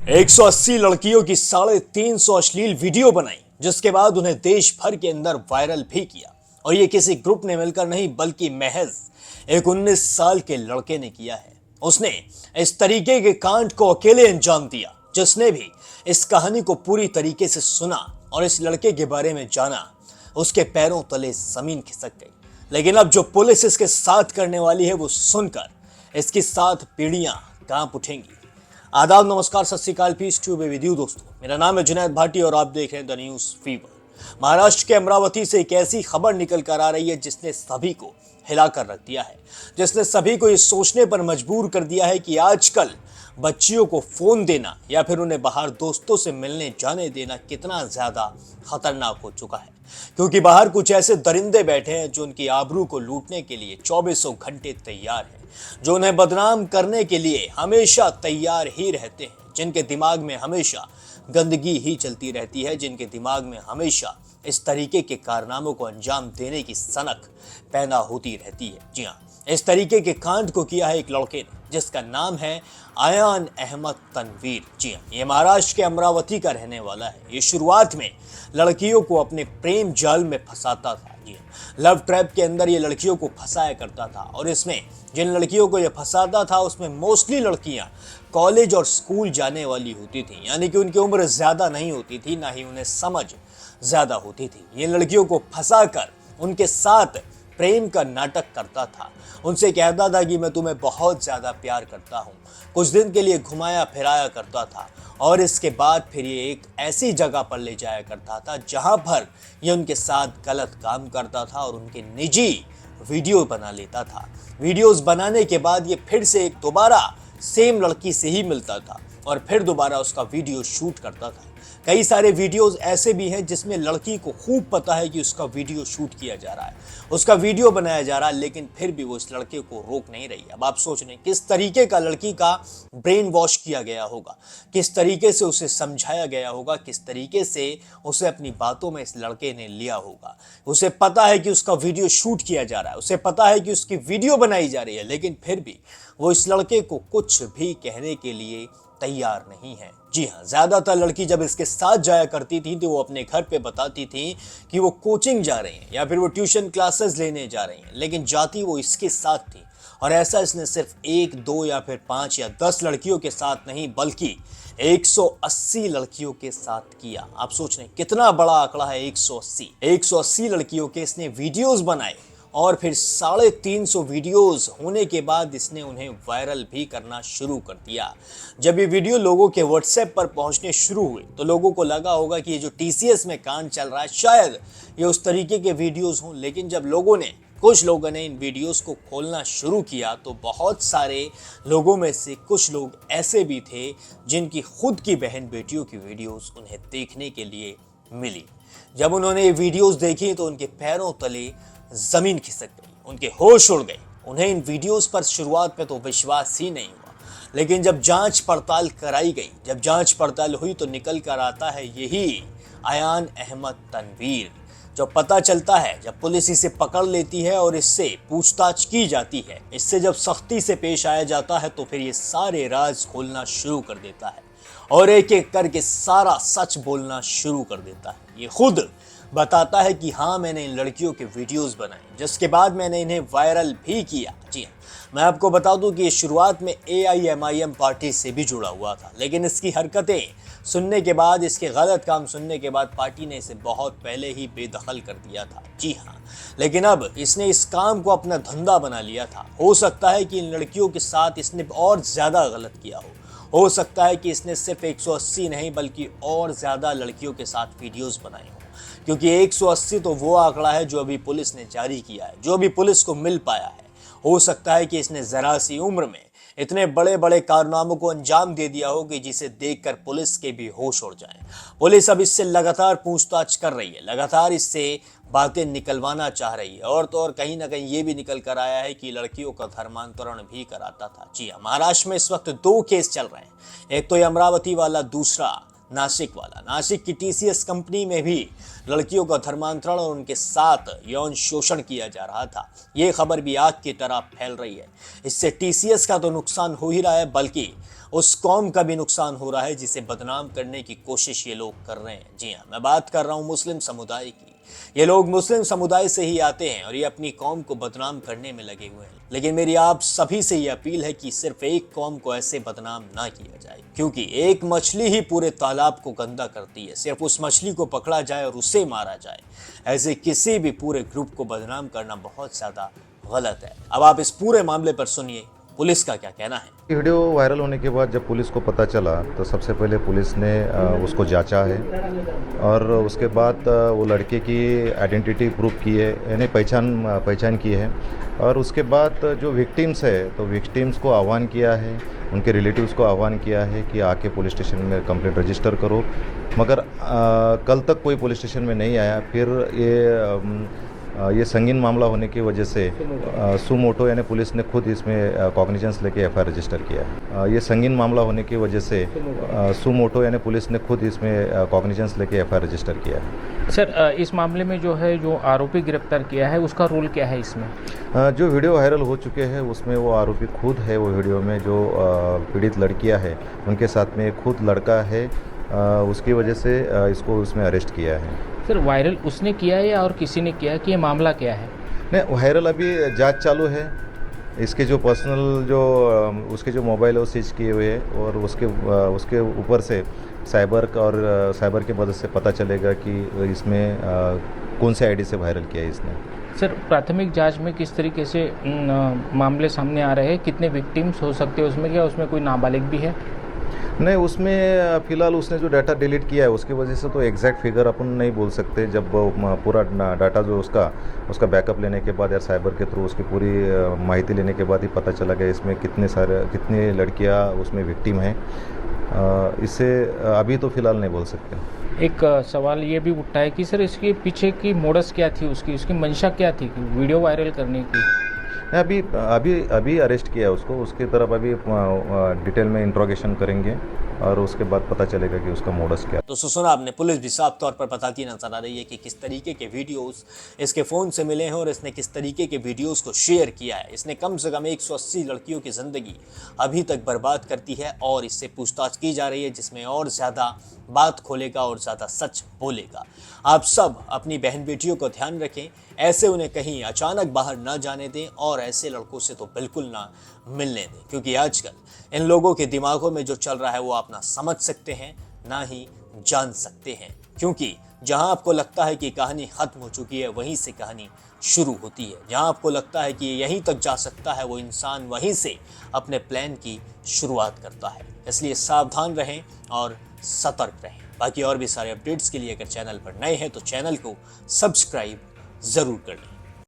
180 लड़कियों की 350 अश्लील वीडियो बनाई, जिसके बाद उन्हें देश भर के अंदर वायरल भी किया। और ये किसी ग्रुप ने मिलकर नहीं, बल्कि महज एक 19 साल के लड़के ने किया है। उसने इस तरीके के कांड को अकेले अंजाम दिया। जिसने भी इस कहानी को पूरी तरीके से सुना और इस लड़के के बारे में जाना, उसके पैरों तले जमीन खिसक गई। लेकिन अब जो पुलिस इसके साथ करने वाली है, वो सुनकर इसकी 7 पीढ़ियां कांप उठेंगी। आदाब, नमस्कार, सत श्री अकाल, पीस ट्यूब विद यू दोस्तों। मेरा नाम है जुनैद भाटी और आप देख रहे हैं द न्यूज फीवर। महाराष्ट्र के अमरावती से एक ऐसी खबर निकल कर आ रही है जिसने सभी को हिलाकर रख दिया है, जिसने सभी को ये सोचने पर मजबूर कर दिया है कि आजकल बच्चियों को फोन देना या फिर उन्हें बाहर दोस्तों से मिलने जाने देना कितना ज्यादा खतरनाक हो चुका है। क्योंकि बाहर कुछ ऐसे दरिंदे बैठे हैं जो उनकी आबरू को लूटने के लिए चौबीसों घंटे तैयार हैं, जो उन्हें बदनाम करने के लिए हमेशा तैयार ही रहते हैं, जिनके दिमाग में हमेशा गंदगी ही चलती रहती है, जिनके दिमाग में हमेशा इस तरीके के कारनामों को अंजाम देने की सनक पैदा होती रहती है। जी हाँ, इस तरीके के कांड को किया है एक लड़के ने, जिसका नाम है आयान अहमद तनवीर। जी हाँ, ये महाराष्ट्र के अमरावती का रहने वाला है। ये शुरुआत में लड़कियों को अपने प्रेम जाल में फंसाता था। जी हाँ, लव ट्रैप के अंदर ये लड़कियों को फंसाया करता था। और इसमें जिन लड़कियों को ये फंसाता था, उसमें मोस्टली लड़कियां कॉलेज और स्कूल जाने वाली होती थी, यानी कि उनकी उम्र ज्यादा नहीं होती थी, ना ही उन्हें समझ ज्यादा होती थी। ये लड़कियों को फंसाकर उनके साथ प्रेम का नाटक करता था। उनसे कहता था कि मैं तुम्हें बहुत ज्यादा प्यार करता हूँ। कुछ दिन के लिए घुमाया फिराया करता था और इसके बाद फिर ये एक ऐसी जगह पर ले जाया करता था जहां पर ये उनके साथ गलत काम करता था और उनके निजी वीडियो बना लेता था। वीडियोस बनाने के बाद ये फिर से एक दोबारा सेम लड़की से ही मिलता था और फिर दोबारा उसका वीडियो शूट करता था। कई सारे वीडियोस ऐसे भी हैं जिसमें लड़की को खूब पता है कि उसका वीडियो शूट किया जा रहा है, उसका वीडियो बनाया जा रहा है, लेकिन फिर भी वो इस लड़के को रोक नहीं रही। अब आप सोच रहे हैं किस तरीके का लड़की का ब्रेन वॉश किया गया होगा, किस तरीके से उसे समझाया गया होगा, किस तरीके से उसे अपनी बातों में इस लड़के ने लिया होगा। उसे पता है कि उसका वीडियो शूट किया जा रहा है, उसे पता है कि उसकी वीडियो बनाई जा रही है, लेकिन फिर भी वो इस लड़के को कुछ भी कहने के लिए तैयार नहीं है। जी हाँ, ज्यादातर लड़की जब इसके साथ जाया करती थी तो वो अपने घर पे बताती थी कि वो कोचिंग जा रही हैं या फिर वो ट्यूशन क्लासेस लेने जा रही हैं, लेकिन जाती वो इसके साथ थी। और ऐसा इसने सिर्फ 1, 2 या फिर 5 या 10 लड़कियों के साथ नहीं, बल्कि 180 लड़कियों के साथ किया। आप सोच रहे हैं कितना बड़ा आंकड़ा है 180। 180 लड़कियों के इसने वीडियोस बनाए और फिर 350 वीडियोस होने के बाद इसने उन्हें वायरल भी करना शुरू कर दिया। जब ये वीडियो लोगों के व्हाट्सएप पर पहुंचने शुरू हुए तो लोगों को लगा होगा कि ये जो टीसीएस में कांड चल रहा है शायद ये उस तरीके के वीडियोस हों, लेकिन जब कुछ लोगों ने इन वीडियोस को खोलना शुरू किया तो बहुत सारे लोगों में से कुछ लोग ऐसे भी थे जिनकी खुद की बहन बेटियों की वीडियोस उन्हें देखने के लिए मिली। जब उन्होंने ये वीडियोस देखी तो उनके पैरों तले जमीन खिसक गई, उनके होश उड़ गए। उन्हें इन वीडियोस पर शुरुआत में तो विश्वास ही नहीं हुआ, लेकिन जब जांच पड़ताल कराई गई, जब जांच पड़ताल हुई तो निकल कर आता है यही आयान अहमद तनवीर। जब पता चलता है, जब पुलिस इसे पकड़ लेती है और इससे पूछताछ की जाती है, इससे जब सख्ती से पेश आया जाता है, तो फिर ये सारे राज खोलना शुरू कर देता है और एक एक करके सारा सच बोलना शुरू कर देता है। ये खुद बताता है कि हाँ, मैंने इन लड़कियों के वीडियोस बनाए, जिसके बाद मैंने इन्हें वायरल भी किया। जी हाँ, मैं आपको बता दूं कि ये शुरुआत में AIMIM पार्टी से भी जुड़ा हुआ था, लेकिन इसकी हरकतें सुनने के बाद, इसके गलत काम सुनने के बाद पार्टी ने इसे बहुत पहले ही बेदखल कर दिया था। जी हाँ, लेकिन अब इसने इस काम को अपना धंधा बना लिया था। हो सकता है कि इन लड़कियों के साथ इसने और ज्यादा गलत किया हो सकता है कि इसने सिर्फ 180 नहीं बल्कि और ज्यादा लड़कियों के साथ वीडियोस बनाए हों, क्योंकि 180 तो वो आंकड़ा है जो अभी पुलिस ने जारी किया है, जो अभी पुलिस को मिल पाया है। हो सकता है कि इसने जरा सी उम्र में इतने बड़े बड़े कारनामों को अंजाम दे दिया हो कि जिसे देखकर पुलिस के भी होश उड़ जाएं। पुलिस अब इससे लगातार पूछताछ कर रही है, लगातार इससे बातें निकलवाना चाह रही है। और तो और कहीं ना कहीं ये भी निकल कर आया है कि लड़कियों का धर्मांतरण भी कराता था। जी हाँ, महाराष्ट्र में इस वक्त 2 केस चल रहे हैं, एक तो ये अमरावती वाला, दूसरा नासिक वाला। नासिक की टीसीएस कंपनी में भी लड़कियों का धर्मांतरण और उनके साथ यौन शोषण किया जा रहा था। ये खबर भी आग की तरह फैल रही है। इससे टीसीएस का तो नुकसान हो ही रहा है, बल्कि उस कौम का भी नुकसान हो रहा है जिसे बदनाम करने की कोशिश ये लोग कर रहे हैं। जी हाँ, मैं बात कर रहा हूँ मुस्लिम समुदाय की। ये लोग मुस्लिम समुदाय से ही आते हैं और ये अपनी कौम को बदनाम करने में लगे हुए हैं। लेकिन मेरी आप सभी से ये अपील है कि सिर्फ एक कौम को ऐसे बदनाम ना किया जाए, क्योंकि एक मछली ही पूरे तालाब को गंदा करती है। सिर्फ उस मछली को पकड़ा जाए और उसे मारा जाए, ऐसे किसी भी पूरे ग्रुप को बदनाम करना बहुत ज्यादा गलत है। अब आप इस पूरे मामले पर सुनिए पुलिस का क्या कहना है। वीडियो वायरल होने के बाद जब पुलिस को पता चला तो सबसे पहले पुलिस ने उसको जांचा है और उसके बाद वो लड़के की आइडेंटिटी प्रूव की है, यानी पहचान की है। और उसके बाद जो विक्टिम्स है तो विक्टिम्स को आह्वान किया है, उनके रिलेटिव्स को आह्वान किया है कि आके पुलिस स्टेशन में कंप्लेंट रजिस्टर करो। मगर कल तक कोई पुलिस स्टेशन में नहीं आया। फिर ये संगीन मामला होने की वजह से सुमोटो यानी पुलिस ने खुद इसमें कॉग्निजेंस लेके एफआईआर रजिस्टर किया है। ये संगीन मामला होने की वजह से सुमोटो यानी पुलिस ने खुद इसमें कॉग्निजेंस लेके एफआईआर रजिस्टर किया है। सर, इस मामले में जो आरोपी गिरफ्तार किया है उसका रोल क्या है इसमें? जो वीडियो वायरल हो चुके हैं उसमें वो आरोपी खुद है। वो वीडियो में जो पीड़ित लड़कियां हैं उनके साथ में खुद लड़का है, उसकी वजह से इसको उसमें अरेस्ट किया है। सर, वायरल उसने किया है या और किसी ने किया है कि ये मामला क्या है? नहीं, वायरल अभी जांच चालू है। इसके जो पर्सनल उसके जो मोबाइल है वो सीज किए हुए हैं और उसके ऊपर से साइबर की मदद से पता चलेगा कि इसमें कौन से आईडी से वायरल किया है इसने। सर, प्राथमिक जांच में किस तरीके से मामले सामने आ रहे हैं? कितने विक्टिम्स हो सकते हैं उसमें? क्या उसमें कोई नाबालिग भी है? नहीं, उसमें फ़िलहाल उसने जो डाटा डिलीट किया है उसकी वजह से तो एग्जैक्ट फिगर अपन नहीं बोल सकते। जब पूरा डाटा जो उसका बैकअप लेने के बाद या साइबर के थ्रू उसकी पूरी माहिती लेने के बाद ही पता चला गया इसमें कितनी लड़कियां उसमें विक्टिम हैं। इससे अभी तो फ़िलहाल नहीं बोल सकते। एक सवाल ये भी उठता है कि सर, इसके पीछे की मोडस क्या थी, उसकी मंशा क्या थी वीडियो वायरल करने की? अभी अरेस्ट किया उसको। उसकी तरफ अभी डिटेल में इंट्रोगेशन करेंगे और उसके बाद पता चलेगा कि उसका मोडस क्या। तो सुना आपने, पुलिस भी साफ तौर पर बताती नजर आ रही है कि किस तरीके के वीडियोस इसके फ़ोन से मिले हैं और इसने किस तरीके के वीडियोस को शेयर किया है। इसने कम से कम 180 लड़कियों की ज़िंदगी अभी तक बर्बाद करती है और इससे पूछताछ की जा रही है, जिसमें और ज़्यादा बात खोलेगा और ज़्यादा सच बोलेगा। आप सब अपनी बहन बेटियों को ध्यान रखें, ऐसे उन्हें कहीं अचानक बाहर ना जाने दें और ऐसे लड़कों से तो बिल्कुल ना मिलने दें, क्योंकि आजकल इन लोगों के दिमागों में जो चल रहा है वो आप ना समझ सकते हैं ना ही जान सकते हैं। क्योंकि जहां आपको लगता है कि कहानी खत्म हो चुकी है वहीं से कहानी शुरू होती है। जहां आपको लगता है कि यहीं तक जा सकता है वो इंसान वहीं से अपने प्लान की शुरुआत करता है। इसलिए सावधान रहें और सतर्क रहें। बाकी और भी सारे अपडेट्स के लिए अगर चैनल पर नए हैं तो चैनल को सब्सक्राइब जरूर कर लें।